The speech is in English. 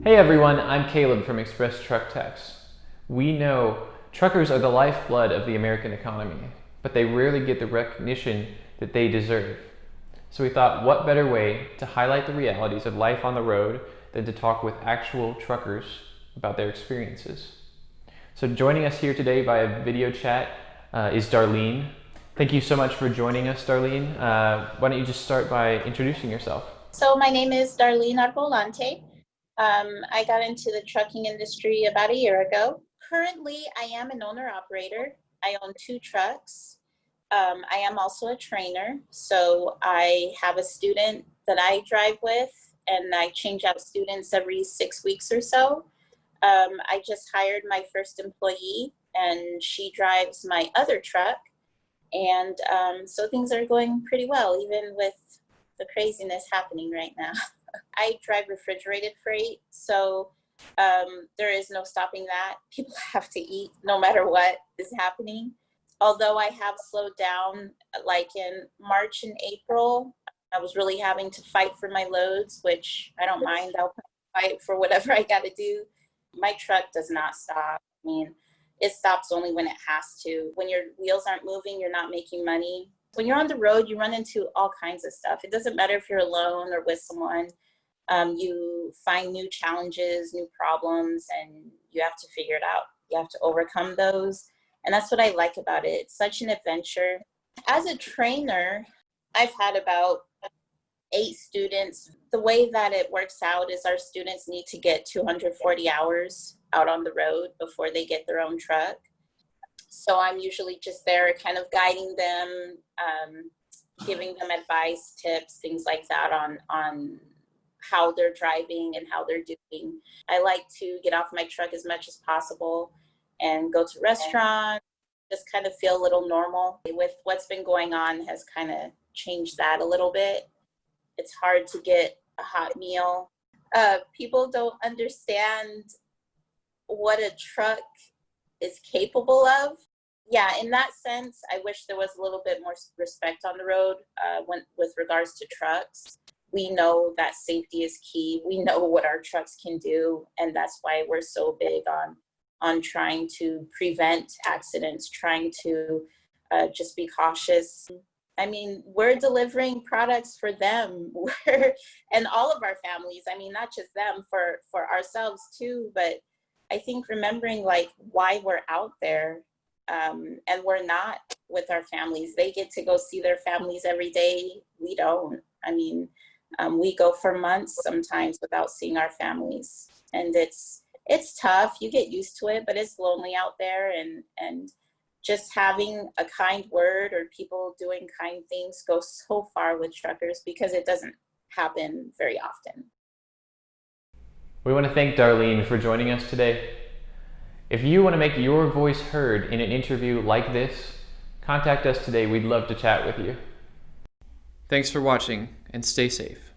Hey everyone, I'm Caleb from ExpressTruckTax. We know truckers are the lifeblood of the American economy, but they rarely get the recognition that they deserve. So we thought, what better way to highlight the realities of life on the road than to talk with actual truckers about their experiences. So joining us here today via video chat is Darlene. Thank you so much for joining us, Darlene. Why don't you just start by introducing yourself? So my name is Darlene Arbolante. I got into the trucking industry about a year ago. Currently, I am an owner-operator. I own 2 trucks. I am also a trainer. So I have a student that I drive with, and I change out students every 6 weeks or so. I just hired my first employee, and she drives my other truck. And so things are going pretty well, even with the craziness happening right now. I drive refrigerated freight, so there is no stopping that. People have to eat no matter what is happening. Although I have slowed down, like in March and April, I was really having to fight for my loads, which I don't mind. I'll fight for whatever I got to do. My truck does not stop. I mean, it stops only when it has to. When your wheels aren't moving, you're not making money. When you're on the road, you run into all kinds of stuff. It doesn't matter if you're alone or with someone. You find new challenges, new problems, and you have to figure it out. You have to overcome those. And that's what I like about it. It's such an adventure. As a trainer, I've had about 8 students. The way that it works out is our students need to get 240 hours out on the road before they get their own truck. So I'm usually just there kind of guiding them, giving them advice, tips, things like that on how they're driving and how they're doing. I like to get off my truck as much as possible and go to restaurants, just kind of feel a little normal. With what's been going on has kind of changed that a little bit. It's hard to get a hot meal. People don't understand what a truck is capable of. Yeah, in that sense, I wish there was a little bit more respect on the road with regards to trucks. We know that safety is key. We know what our trucks can do, and that's why we're so big on trying to prevent accidents, trying to just be cautious. I mean, we're delivering products for them and all of our families. I mean, not just them, for ourselves too, but I think remembering like why we're out there, and we're not with our families. They get to go see their families every day. We don't. I mean, we go for months sometimes without seeing our families, and it's tough. You get used to it, but it's lonely out there, and just having a kind word or people doing kind things goes so far with truckers because it doesn't happen very often. We want to thank Darlene for joining us today. If you want to make your voice heard in an interview like this, contact us today. We'd love to chat with you. Thanks for watching, and stay safe.